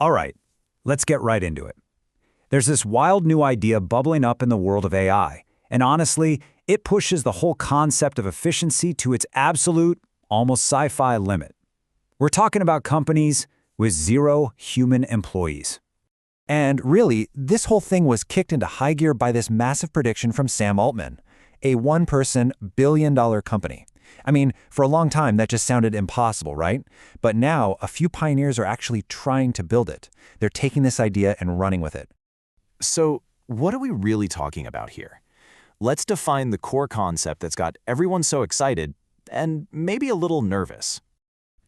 All right, let's get right into it. There's this wild new idea bubbling up in the world of AI, and honestly, it pushes the whole concept of efficiency to its absolute, almost sci-fi limit. We're talking about companies with zero human employees. And really, this whole thing was kicked into high gear by this massive prediction from Sam Altman, a one-person, billion-dollar company. I mean, for a long time, that just sounded impossible, right? But now, a few pioneers are actually trying to build it. They're taking this idea and running with it. So, what are we really talking about here? Let's define the core concept that's got everyone so excited and maybe a little nervous.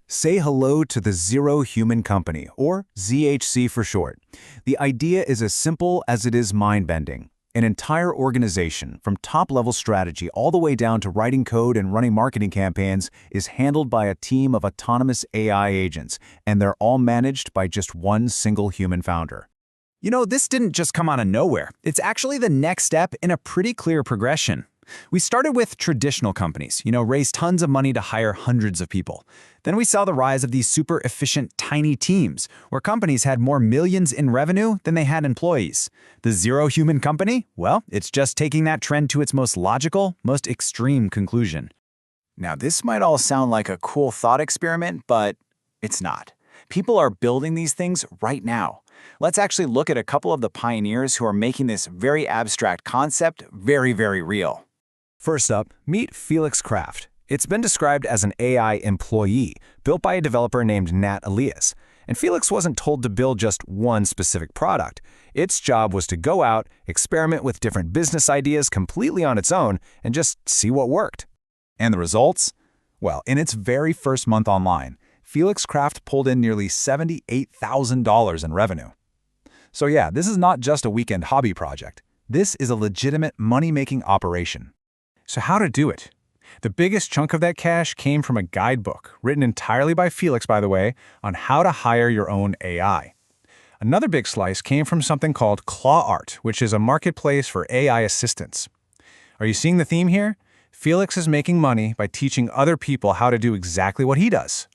Say hello to the Zero Human Company, or ZHC for short. The idea is as simple as it is mind-bending. An entire organization, from top-level strategy all the way down to writing code and running marketing campaigns, is handled by a team of autonomous AI agents, and they're all managed by just one single human founder. You know, this didn't just come out of nowhere. It's actually the next step in a pretty clear progression. We started with traditional companies, raised tons of money to hire hundreds of people. Then we saw the rise of these super efficient tiny teams, where companies had more millions in revenue than they had employees. The Zero Human Company? Well, it's just taking that trend to its most logical, most extreme conclusion. Now, this might all sound like a cool thought experiment, but it's not. People are building these things right now. Let's actually look at a couple of the pioneers who are making this very abstract concept very, very real. First up, meet Felix Craft. It's been described as an AI employee, built by a developer named Nat Elias. And Felix wasn't told to build just one specific product. Its job was to go out, experiment with different business ideas completely on its own, and just see what worked. And the results? Well, in its very first month online, Felix Craft pulled in nearly $78,000 in revenue. So yeah, this is not just a weekend hobby project. This is a legitimate money-making operation. So how to do it? The biggest chunk of that cash came from a guidebook, written entirely by Felix, by the way, on how to hire your own AI. Another big slice came from something called ClawArt, which is a marketplace for AI assistants. Are you seeing the theme here? Felix is making money by teaching other people how to do exactly what he does.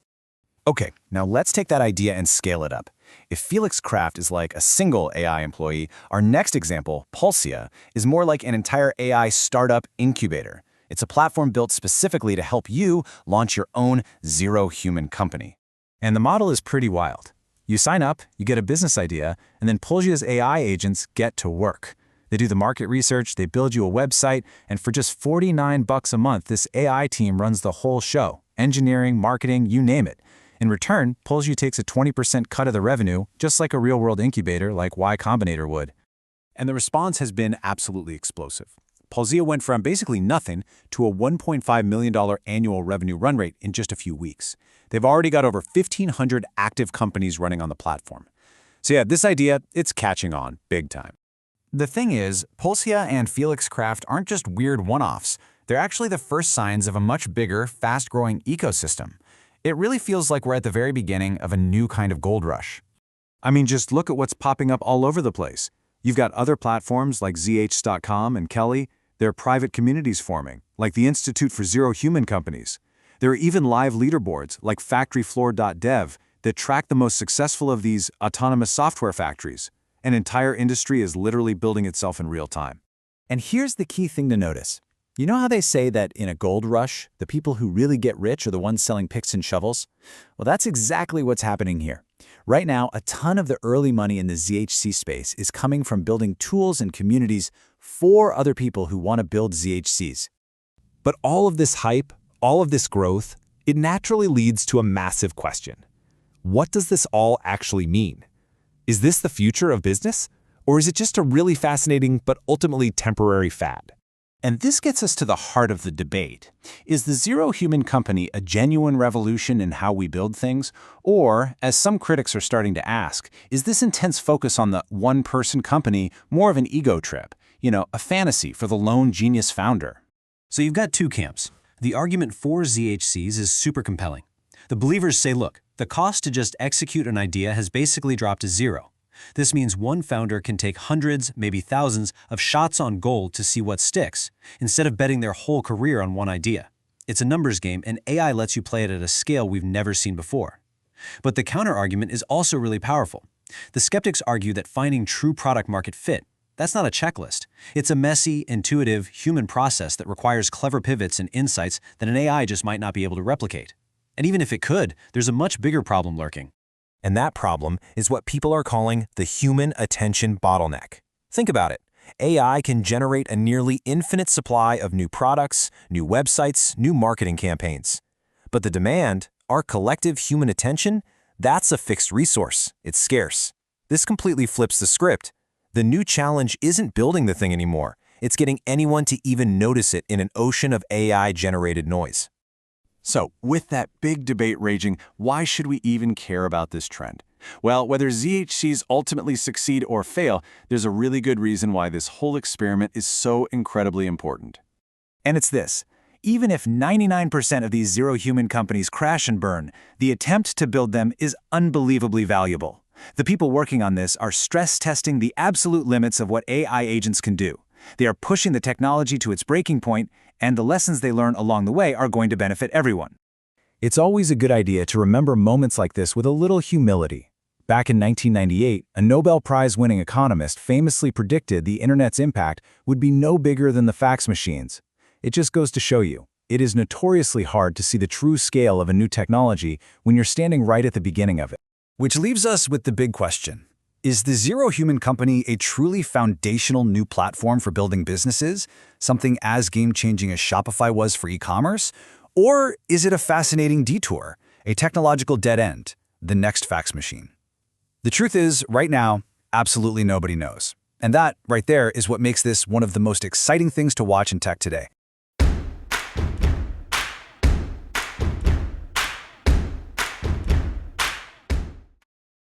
Okay, now let's take that idea and scale it up. If Felix Craft is like a single AI employee, our next example, Pulsia, is more like an entire AI startup incubator. It's a platform built specifically to help you launch your own Zero Human Company. And the model is pretty wild. You sign up, you get a business idea, and then Pulsia's AI agents get to work. They do the market research, they build you a website, and for just $49 a month, this AI team runs the whole show. Engineering, marketing, you name it. In return, Pulsia takes a 20% cut of the revenue, just like a real-world incubator like Y Combinator would. And the response has been absolutely explosive. Pulsia went from basically nothing to a $1.5 million annual revenue run rate in just a few weeks. They've already got over 1,500 active companies running on the platform. So yeah, this idea, it's catching on big time. The thing is, Pulsia and Felix Craft aren't just weird one-offs. They're actually the first signs of a much bigger, fast-growing ecosystem. It really feels like we're at the very beginning of a new kind of gold rush. I mean, just look at what's popping up all over the place. You've got other platforms like ZH.com and Kelly. There are private communities forming, like the Institute for Zero Human Companies. There are even live leaderboards, like factoryfloor.dev, that track the most successful of these autonomous software factories. An entire industry is literally building itself in real time. And here's the key thing to notice. You know how they say that in a gold rush, the people who really get rich are the ones selling picks and shovels? Well, that's exactly what's happening here. Right now, a ton of the early money in the ZHC space is coming from building tools and communities for other people who want to build ZHCs. But all of this hype, all of this growth, it naturally leads to a massive question. What does this all actually mean? Is this the future of business? Or is it just a really fascinating but ultimately temporary fad? And this gets us to the heart of the debate. Is the Zero Human Company a genuine revolution in how we build things? Or, as some critics are starting to ask, is this intense focus on the one-person company more of an ego trip? A fantasy for the lone genius founder? So you've got two camps. The argument for ZHCs is super compelling. The believers say, look, the cost to just execute an idea has basically dropped to zero. This means one founder can take hundreds, maybe thousands, of shots on goal to see what sticks, instead of betting their whole career on one idea. It's a numbers game, and AI lets you play it at a scale we've never seen before. But the counter-argument is also really powerful. The skeptics argue that finding true product-market fit, that's not a checklist. It's a messy, intuitive, human process that requires clever pivots and insights that an AI just might not be able to replicate. And even if it could, there's a much bigger problem lurking. And that problem is what people are calling the human attention bottleneck. Think about it. AI can generate a nearly infinite supply of new products, new websites, new marketing campaigns. But the demand, our collective human attention, that's a fixed resource. It's scarce. This completely flips the script. The new challenge isn't building the thing anymore. It's getting anyone to even notice it in an ocean of AI-generated noise. So, with that big debate raging, why should we even care about this trend? Well, whether ZHCs ultimately succeed or fail, there's a really good reason why this whole experiment is so incredibly important. And it's this. Even if 99% of these zero-human companies crash and burn, the attempt to build them is unbelievably valuable. The people working on this are stress-testing the absolute limits of what AI agents can do. They are pushing the technology to its breaking point, and the lessons they learn along the way are going to benefit everyone. It's always a good idea to remember moments like this with a little humility. Back in 1998, a Nobel Prize-winning economist famously predicted the Internet's impact would be no bigger than the fax machines. It just goes to show you, it is notoriously hard to see the true scale of a new technology when you're standing right at the beginning of it. Which leaves us with the big question. Is the zero-human company a truly foundational new platform for building businesses, something as game-changing as Shopify was for e-commerce? Or is it a fascinating detour, a technological dead end, the next fax machine? The truth is, right now, absolutely nobody knows. And that, right there, is what makes this one of the most exciting things to watch in tech today.